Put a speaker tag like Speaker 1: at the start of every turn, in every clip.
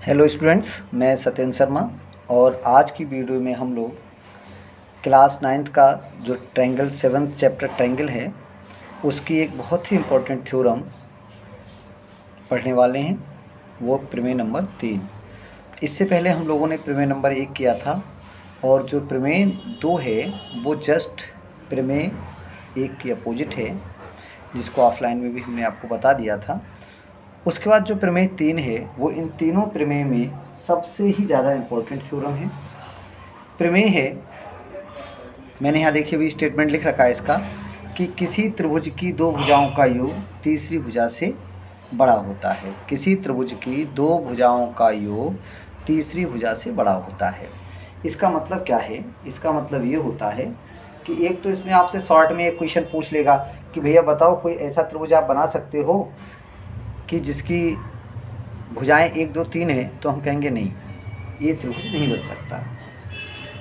Speaker 1: Hello students, मैं सत्येंद्र शर्मा। और आज की वीडियो में हम लोग क्लास 9th का जो ट्रायंगल 7th चैप्टर ट्रायंगल है उसकी एक बहुत ही इम्पोर्टेंट थ्योरम पढ़ने वाले हैं, वो प्रमेय नंबर 3। इससे पहले हम लोगों ने प्रमेय नंबर 1 किया था और जो प्रमेय 2 है वो जस्ट प्रमेय 1 की अपोजिट है, जिसको ऑफलाइन में भी हमने आपको बता दिया था। उसके बाद जो प्रमेय 3 है वो इन तीनों प्रमेय में सबसे ही ज़्यादा इम्पोर्टेंट थ्योरम है। प्रमेय है, मैंने यहाँ देखिए भी स्टेटमेंट लिख रखा है इसका, कि किसी त्रिभुज की दो भुजाओं का योग तीसरी भुजा से बड़ा होता है। किसी त्रिभुज की दो भुजाओं का योग तीसरी भुजा से बड़ा होता है। इसका मतलब क्या है? इसका मतलब ये होता है कि एक तो इसमें आपसे शॉर्ट में एक क्वेश्चन पूछ लेगा कि भैया बताओ कोई ऐसा त्रिभुज आप बना सकते हो कि जिसकी भुजाएं 1 2 3 हैं, तो हम कहेंगे नहीं, ये त्रिभुज नहीं बन सकता।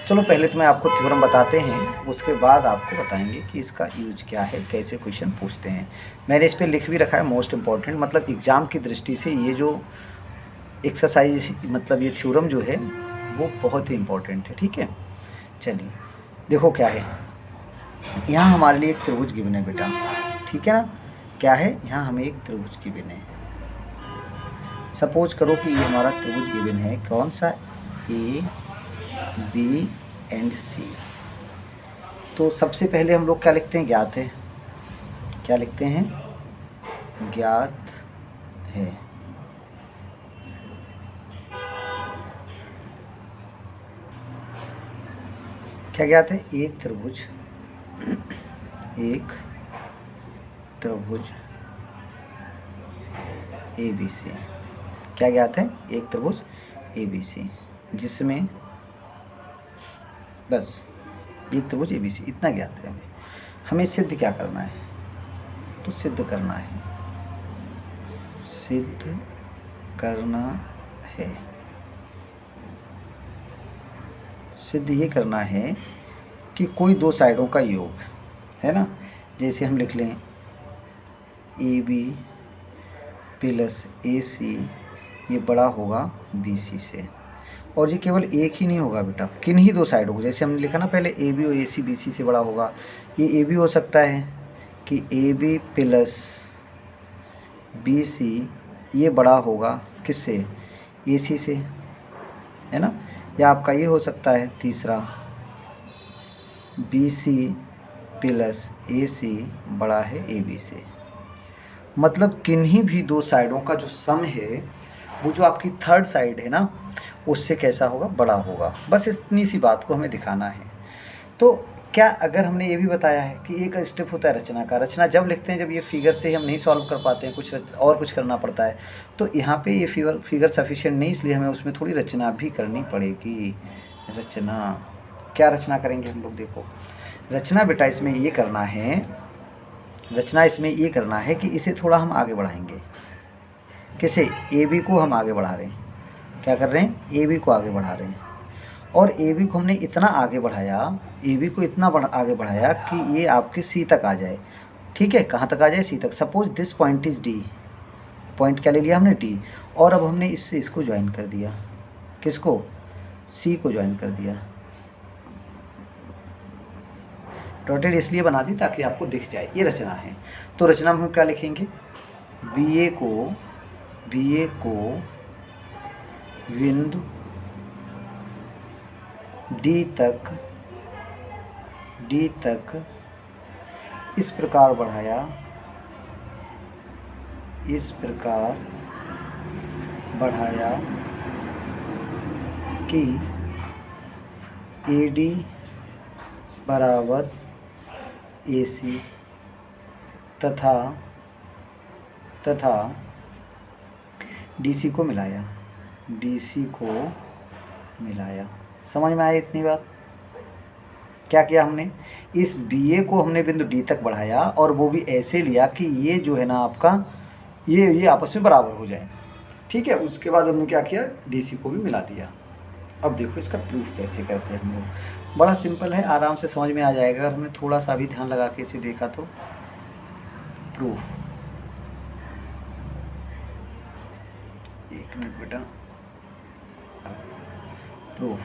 Speaker 1: चलो पहले तो मैं आपको थ्योरम बताते हैं, उसके बाद आपको बताएंगे कि इसका यूज क्या है, कैसे क्वेश्चन पूछते हैं। मैंने इस पर लिख भी रखा है मोस्ट इम्पॉर्टेंट, मतलब एग्ज़ाम की दृष्टि से ये जो एक्सरसाइज मतलब ये थ्योरम जो है वो बहुत ही इम्पोर्टेंट है। ठीक है, चलिए देखो क्या है। यहाँ हमारे लिए एक त्रिभुज गिवन है बेटा, ठीक है ना। क्या है? यहाँ हमें एक त्रिभुज गिवन है। सपोज करो कि ये हमारा त्रिभुज गिवन है, कौन सा? ए बी एंड सी। तो सबसे पहले हम लोग क्या लिखते हैं? ज्ञात है। क्या लिखते हैं? ज्ञात है। क्या ज्ञात है? एक त्रिभुज ए बी सी। क्या ज्ञात है? एक त्रिभुज ए बी सी, जिसमें बस एक त्रिभुज ए बी सी, इतना ज्ञात है। हमें सिद्ध क्या करना है? तो सिद्ध करना है। सिद्ध ये करना है कि कोई दो साइडों का योग है ना। जैसे हम लिख लें ए बी प्लस ए सी, ये बड़ा होगा बी सी से। और ये केवल एक ही नहीं होगा बेटा, किन ही दो साइडों को, जैसे हमने लिखा ना पहले ए बी और ए सी बी सी से बड़ा होगा। ये ए बी हो सकता है कि A B plus B C ये बड़ा होगा किससे? ए सी से, है ना। या आपका ये हो सकता है तीसरा, बी सी प्लस ए सी बड़ा है ए बी से। मतलब किन्हीं भी दो साइडों का जो सम है वो जो आपकी थर्ड साइड है ना, उससे कैसा होगा? बड़ा होगा। बस इतनी सी बात को हमें दिखाना है। तो क्या अगर हमने ये भी बताया है कि एक स्टेप होता है रचना का। रचना जब लिखते हैं जब ये फिगर से हम नहीं सॉल्व कर पाते हैं, कुछ करना पड़ता है। तो यहाँ पे ये फिगर सफिशिएंट नहीं, इसलिए हमें उसमें थोड़ी रचना भी करनी पड़ेगी। रचना, क्या रचना करेंगे हम लोग? देखो रचना बेटा इसमें ये करना है कि इसे थोड़ा हम आगे बढ़ाएंगे। कैसे? ए बी को हम आगे बढ़ा रहे हैं। क्या कर रहे हैं? ए बी को आगे बढ़ा रहे हैं। और ए बी को हमने इतना आगे बढ़ाया, आगे बढ़ाया कि ये आपके सी तक आ जाए। ठीक है, कहाँ तक आ जाए? सी तक। Suppose this point is D. Point क्या ले लिया हमने? डी। और अब हमने इससे इसको ज्वाइन कर दिया। किसको? सी को ज्वाइन कर दिया। डॉटेड इसलिए बना दी ताकि आपको दिख जाए, ये रचना है। तो रचना में हम क्या लिखेंगे? बी ए को बिंदु डी तक इस प्रकार बढ़ाया कि ए डी बराबर ए सी तथा डी सी को मिलाया। समझ में आया इतनी बात? क्या किया हमने? इस बी ए को हमने बिंदु डी तक बढ़ाया और वो भी ऐसे लिया कि ये जो है ना आपका ये आपस में बराबर हो जाए। ठीक है, उसके बाद हमने क्या किया? डी सी को भी मिला दिया। अब देखो इसका प्रूफ कैसे करते हैं हम लोग। बड़ा सिंपल है, आराम से समझ में आ जाएगा अगर हमने थोड़ा सा भी ध्यान लगा के इसे देखा तो। प्रूफ, एक मिनट बेटा, प्रूफ।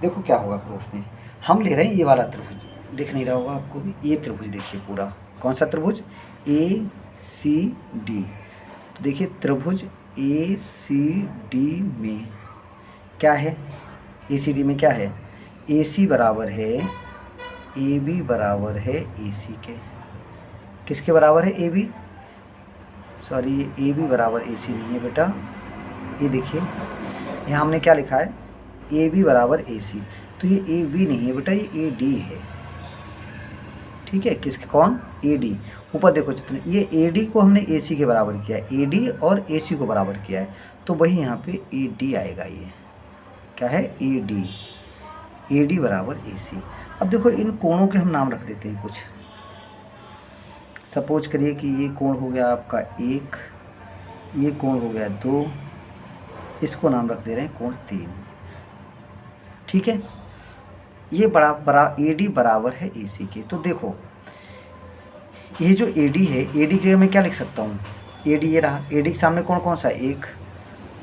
Speaker 1: देखो क्या होगा प्रूफ में, हम ले रहे हैं ये वाला त्रिभुज, दिख नहीं रहा होगा आपको भी, ये त्रिभुज देखिए पूरा, कौन सा त्रिभुज, ए सी डी। तो देखिए त्रिभुज ए सी डी में क्या है, ए सी डी में क्या है, ए सी बराबर है ए बी बराबर है ए सी के। किसके बराबर है, ए बी, सॉरी ये ए बी बराबर ए सी नहीं है बेटा, ये देखिए यहाँ हमने क्या लिखा है, ए बी बराबर ए सी, तो ये ए बी नहीं है बेटा, ये ए डी है। ठीक है, किसके, कौन, ए डी। ऊपर देखो जितने, ये ए डी को हमने ए सी के बराबर किया है, ए डी और ए सी को बराबर किया है, तो वही यहाँ पे ए डी आएगा। ये क्या है, ए डी बराबर ए सी। अब देखो इन कोणों के हम नाम रख देते हैं कुछ। सपोज करिए कि ये कोण हो गया आपका 1, ये कोण हो गया 2, इसको नाम रख दे रहे हैं कोण 3। ठीक है, ये बड़ा ए डी बराबर है ए सी के। तो देखो ये जो ए डी है, ए डी की जगह मैं क्या लिख सकता हूँ, ए डी ये रहा, ए डी के सामने कोण कौन सा, 1।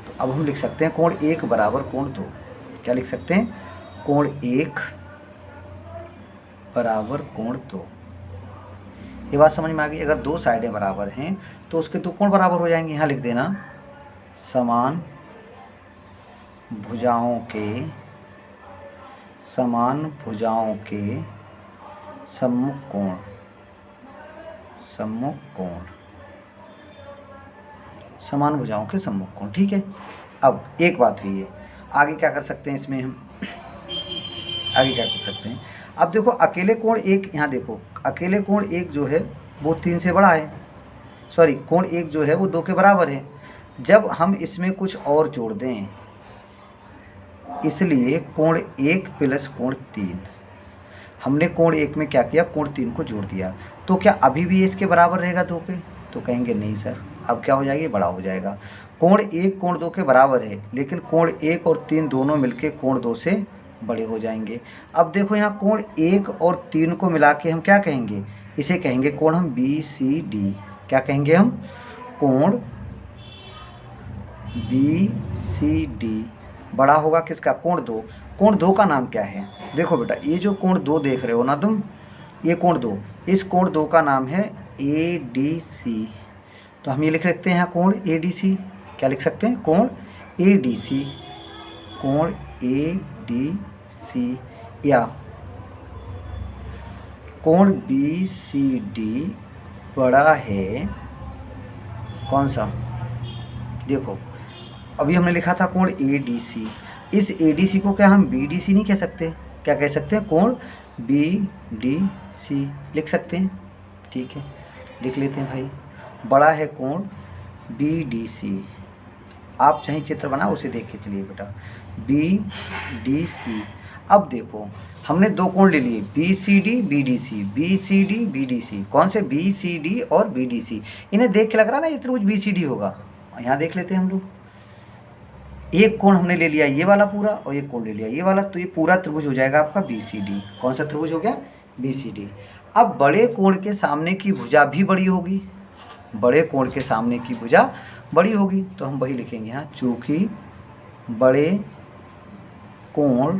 Speaker 1: तो अब हम लिख सकते हैं कोण 1 बराबर कोण 2। क्या लिख सकते हैं, कोण 1 बराबर कोण 2। ये बात समझ में आ गई। अगर दो साइडें बराबर हैं तो उसके दो कोण बराबर हो जाएंगे। यहाँ लिख देना, समान भुजाओं के सम्मुख कोण, समान भुजाओं के सम्मुख कोण। ठीक है, अब एक बात हुई है, आगे क्या कर सकते हैं इसमें हम, आगे क्या कर सकते हैं। अब देखो अकेले कोण 1, यहाँ देखो अकेले कोण 1 जो है वो 3 से बड़ा है, सॉरी कोण 1 जो है वो 2 के बराबर है। जब हम इसमें कुछ और जोड़ दें, इसलिए कोण 1 प्लस कोण 3, हमने कोण 1 में क्या किया, कोण 3 को जोड़ दिया। तो क्या अभी भी इसके बराबर रहेगा 2 के, तो कहेंगे नहीं सर, अब क्या हो जाएगा, बड़ा हो जाएगा। कोण 1 कोण 2 के बराबर है, लेकिन कोण 1 और 3 दोनों मिलके कोण 2 से बड़े हो जाएंगे। अब देखो यहाँ कोण 1 और 3 को मिला के हम क्या कहेंगे, इसे कहेंगे कोण हम बी सी डी। क्या कहेंगे हम, कोण बी सी डी बड़ा होगा किसका, कोण 2। कोण 2 का नाम क्या है, देखो बेटा ये जो कोण 2 देख रहे हो ना तुम, ये कोण 2, इस कोण 2 का नाम है ए डी सी। तो हम ये लिख सकते हैं यहाँ कोण ए डी सी। क्या लिख सकते हैं, कोण ए डी सी, कोण ए डी सी, या कोण बी सी डी बड़ा है कौन सा, देखो अभी हमने लिखा था कोण ए डी सी, इस ए डी सी को क्या हम बी डी सी नहीं कह सकते, क्या कह सकते हैं, कोण बी डी सी लिख सकते हैं। ठीक है, लिख लेते हैं भाई, बड़ा है कोण बी डी सी। आप चाहे चित्र बनाओ उसे देख के चलिए बेटा, बी डी सी। अब देखो हमने दो कोण ले लिए, B C D B D C, B C D B D C, कौन से, बी सी डी और बी डी सी। इन्हें देख के लग रहा ना ये त्रिभुज बी सी डी होगा। यहाँ देख लेते हैं हम लोग, एक कोण हमने ले लिया ये वाला पूरा, और एक कोण ले लिया ये वाला, तो ये पूरा त्रिभुज हो जाएगा आपका बी सी डी। कौन सा त्रिभुज हो गया, बी सी डी। अब बड़े कोण के सामने की भुजा भी बड़ी होगी, बड़े कोण के सामने की भुजा बड़ी होगी, तो हम वही लिखेंगे यहाँ, चूँकि बड़े कोण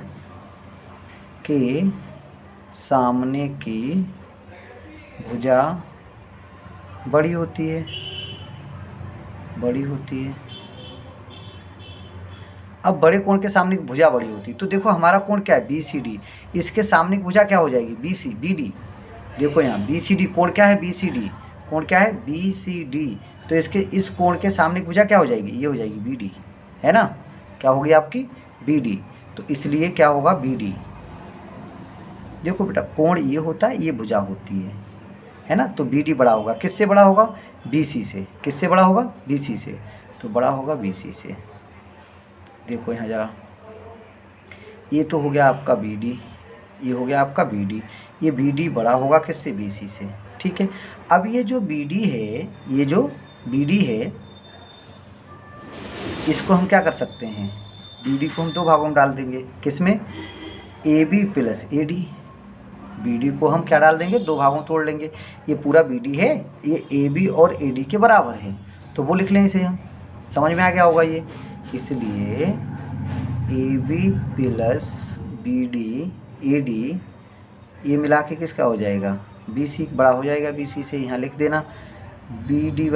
Speaker 1: के सामने की भुजा बड़ी होती है, बड़ी होती है। अब बड़े कोण के सामने की भुजा बड़ी होती है, तो देखो हमारा कोण क्या है, बी सी डी, इसके सामने की भुजा क्या हो जाएगी, बी सी बी डी। देखो यहाँ बी सी डी, कोण क्या है, बी सी डी, कोण क्या है, बी सी डी, तो इसके इस कोण के सामने की भुजा क्या हो जाएगी, ये हो जाएगी बी डी, है ना, क्या होगी आपकी बी डी, तो इसलिए क्या होगा बी डी। देखो बेटा कोण ये होता है, ये भुजा होती है ना, तो बी डी बड़ा होगा, किससे बड़ा होगा, बी सी से। किससे बड़ा होगा, बी सी से, तो बड़ा होगा बी सी से। देखो यहाँ ज़रा, ये तो हो गया आपका बी डी, ये हो गया आपका बी डी, ये बी डी बड़ा होगा किससे, बी सी से। ठीक है, अब ये जो बी डी है, ये जो बी डी है, इसको हम क्या कर सकते हैं, बी डी को हम दो भागों में डाल देंगे, किसमें, A B plus A D. B D को हम क्या डाल देंगे, दो भागों तोड़ लेंगे। ये पूरा बी डी है, ये ए बी और ए डी के बराबर है, तो वो लिख लें इसे हम, समझ में आ गया होगा ये। इसलिए A B plus B D A D ये मिला के किसका हो जाएगा, बी सी बड़ा हो जाएगा बी सी से। यहाँ लिख देना बी डी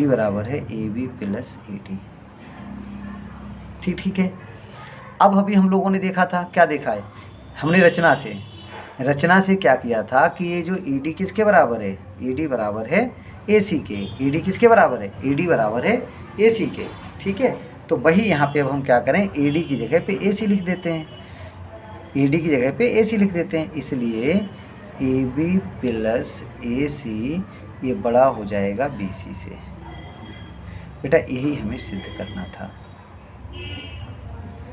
Speaker 1: बराबर है A B plus A D. ठीक है। अब अभी हम लोगों ने देखा था, क्या देखा है हमने, रचना से क्या किया था कि ये जो ए डी किसके बराबर है, ए डी बराबर है ए सी के। ए डी किसके बराबर है, ए डी बराबर है ए सी के। ठीक है, तो वही यहाँ पे अब हम क्या करें, ए डी की जगह पे ए सी लिख देते हैं, ए डी की जगह पे ए सी लिख देते हैं। इसलिए ए बी प्लस ए सी ये बड़ा हो जाएगा बी सी से। बेटा यही हमें सिद्ध करना था,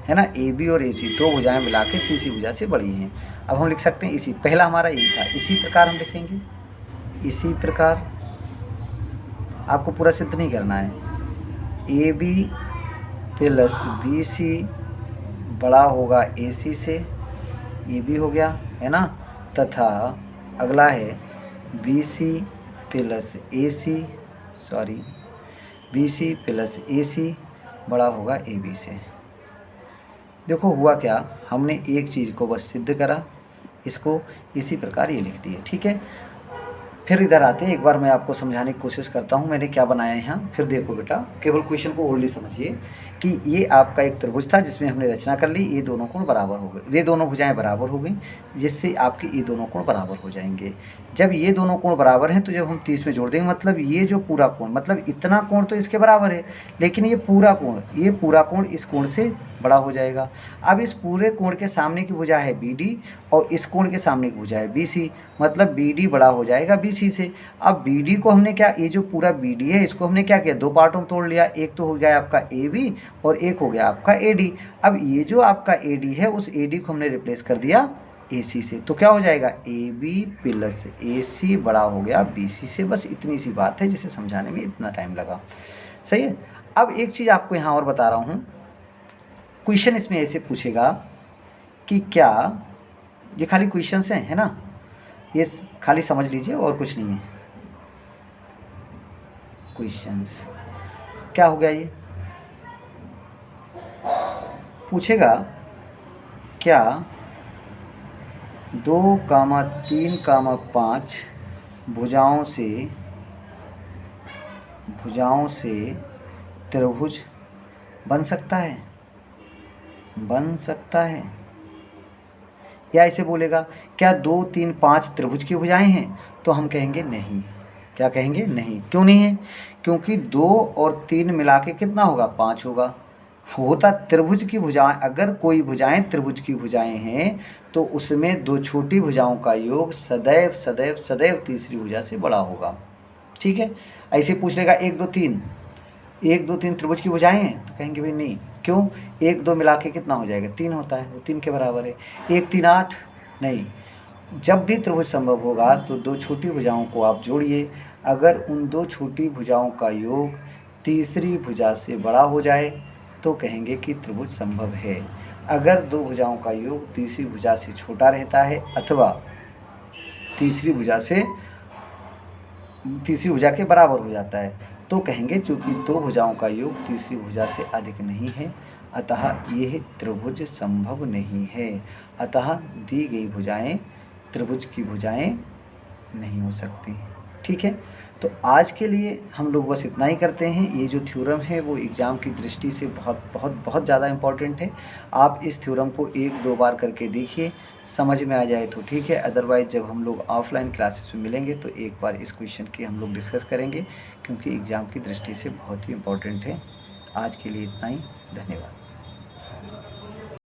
Speaker 1: है ना। ए बी और ए सी दो भुजाएं मिला के तीसरी भुजा से बड़ी हैं। अब हम लिख सकते हैं इसी, पहला हमारा यही था, इसी प्रकार हम लिखेंगे। इसी प्रकार आपको पूरा सिद्ध नहीं करना है। A B plus B C बड़ा होगा ए सी से, ये भी हो गया, है ना। तथा अगला है बी सी प्लस ए सी, बी सी प्लस ए सी बड़ा होगा ए बी से। देखो हुआ क्या, हमने एक चीज़ को बस सिद्ध करा, इसको इसी प्रकार ये लिख दिए। ठीक है, फिर इधर आते हैं, एक बार मैं आपको समझाने की कोशिश करता हूँ मैंने क्या बनाया है यहाँ। फिर देखो बेटा, केवल क्वेश्चन को ओनली समझिए कि ये आपका एक त्रिभुज था जिसमें हमने रचना कर ली, ये दोनों कोण बराबर हो गए, ये दोनों भुजाएं बराबर हो गई, जिससे आपके ये दोनों कोण बराबर हो जाएंगे। जब ये दोनों कोण बराबर हैं तो जब हम 30 में जोड़ देंगे, मतलब ये जो पूरा कोण, मतलब इतना कोण तो इसके बराबर है, लेकिन ये पूरा कोण इस कोण से बड़ा हो जाएगा। अब इस पूरे कोण के सामने की भुजा है बी डी और इस कोण के सामने की भुजा है बी सी, मतलब बी डी बड़ा हो जाएगा बी सी से। अब बी डी को हमने क्या, ये जो पूरा बी डी है इसको हमने क्या किया, दो पार्टों में तोड़ लिया, एक तो हो गया आपका ए बी और एक हो गया आपका ए डी। अब ये जो आपका ए डी है उस ए डी को हमने रिप्लेस कर दिया ए सी से, तो क्या हो जाएगा ए बी प्लस ए सी बड़ा हो गया बी सी से। बस इतनी सी बात है जिसे समझाने में इतना टाइम लगा, सही है। अब एक चीज़ आपको यहाँ और बता रहा हूँ, क्वेश्चन इसमें ऐसे पूछेगा कि क्या, ये खाली क्वेश्चंस हैं, है ना, ये खाली समझ लीजिए और कुछ नहीं है। क्वेश्चंस क्या हो गया, ये पूछेगा क्या 2, 3, 5 भुजाओं से त्रिभुज बन सकता है। या ऐसे बोलेगा क्या 2, 3, 5 त्रिभुज की भुजाएं हैं, तो हम कहेंगे नहीं। क्या कहेंगे, नहीं। क्यों नहीं है, क्योंकि 2 और 3 मिला के कितना होगा, 5 होगा। होता त्रिभुज की भुजाएं, अगर कोई भुजाएं त्रिभुज की भुजाएं हैं तो उसमें दो छोटी भुजाओं का योग सदैव सदैव सदैव तीसरी भुजा से बड़ा होगा। ठीक है, ऐसे पूछ लेगा 1, 2, 3, 1, 2, 3 त्रिभुज की भुजाएं हैं, तो कहेंगे भाई नहीं। क्यों, 1, 2 मिला के कितना हो जाएगा, 3 होता है, वो 3 के बराबर है। 1, 3, 8 नहीं। जब भी त्रिभुज संभव होगा तो दो छोटी भुजाओं को आप जोड़िए, अगर उन दो छोटी भुजाओं का योग तीसरी भुजा से बड़ा हो जाए तो कहेंगे कि त्रिभुज संभव है। अगर दो भुजाओं का योग तीसरी भुजा से छोटा रहता है अथवा तीसरी भुजा के बराबर हो जाता है तो कहेंगे चूँकि दो भुजाओं का योग तीसरी भुजा से अधिक नहीं है अतः यह त्रिभुज संभव नहीं है। अतः दी गई भुजाएं त्रिभुज की भुजाएं नहीं हो सकती। ठीक है, तो आज के लिए हम लोग बस इतना ही करते हैं। ये जो थ्योरम है वो एग्ज़ाम की दृष्टि से बहुत बहुत बहुत ज़्यादा इम्पॉर्टेंट है। आप इस थ्योरम को 1-2 बार करके देखिए, समझ में आ जाए तो ठीक है, अदरवाइज़ जब हम लोग ऑफलाइन क्लासेस में मिलेंगे तो एक बार इस क्वेश्चन की हम लोग डिस्कस करेंगे, क्योंकि एग्ज़ाम की दृष्टि से बहुत ही इम्पॉर्टेंट है। आज के लिए इतना ही, धन्यवाद।